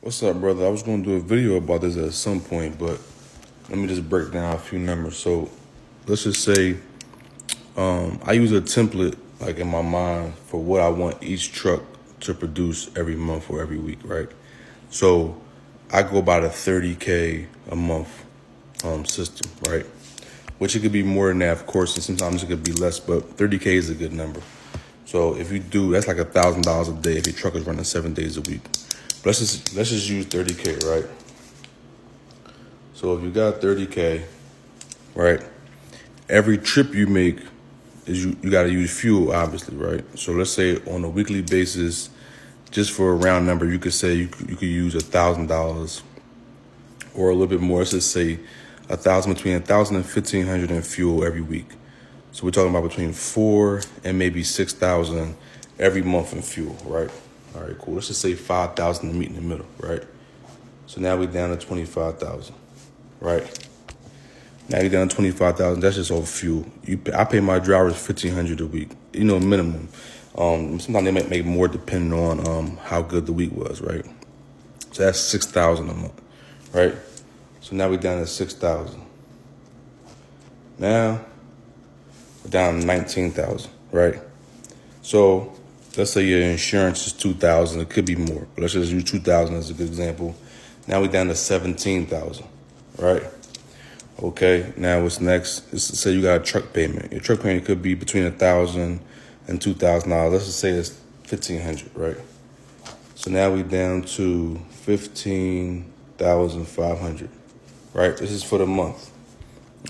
What's up, brother? I was going to do a video about this at some point, but let me just break down a few numbers. So let's just say I use a template like in my mind for what I want each truck to produce every month or every week, right? So I go by the 30K a month system, right? Which it could be more than that, of course, and sometimes it could be less, but 30K is a good number. So if you do, that's like $1,000 a day if your truck is running 7 days a week. But let's just use 30K, right? So if you got 30K, right? Every trip you make is you got to use fuel, obviously, right? So let's say on a weekly basis, just for a round number, you could say you could use $1,000 or a little bit more. Let's just say between 1,000 and 1,500 in fuel every week. So we're talking about between 4 and maybe 6,000 every month in fuel, right? All right, cool. Let's just say 5,000 to meet in the middle, right? So now we're down to 25,000, right? Now you're down to 25,000. That's just all fuel. I pay my drivers 1,500 a week, minimum. Sometimes they might make more depending on how good the week was, right? So that's 6,000 a month, right? So now we're down to 6,000. Now we're down to 19,000, right? So let's say your insurance is 2,000. It could be more, but let's just use 2,000 as a good example. Now we're down to 17,000, right? Okay, now what's next? Let's say you got a truck payment. Your truck payment could be between $1,000 and $2,000. Let's just say it's 1,500, right? So now we're down to 15,500, right? This is for the month.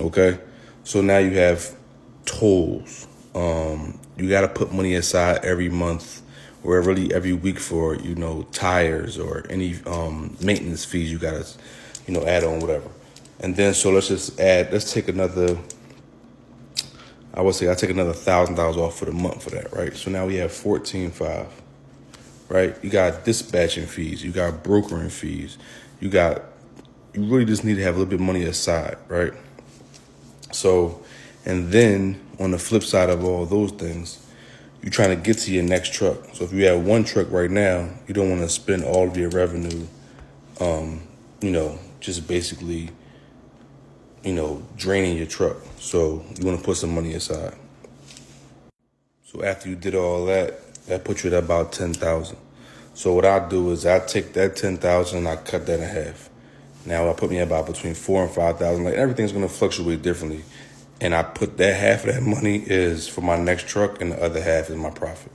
Okay, so now you have tolls. You got to put money aside every month or really every week for tires or any maintenance fees you got to add on, whatever. And then so let's take another. I would say I take another $1,000 off for the month for that, right? So now we have 14,500, right? You got dispatching fees, you got brokering fees, you really just need to have a little bit of money aside, right? So, and then on the flip side of all those things, you're trying to get to your next truck. So if you have one truck right now, you don't want to spend all of your revenue, just basically, draining your truck. So you want to put some money aside. So after you did all that puts you at about 10,000. So what I do is I take that 10,000 and I cut that in half. Now I put me about between 4,000 and 5,000. Like everything's gonna fluctuate differently, and I put that half of that money is for my next truck, and the other half is my profit.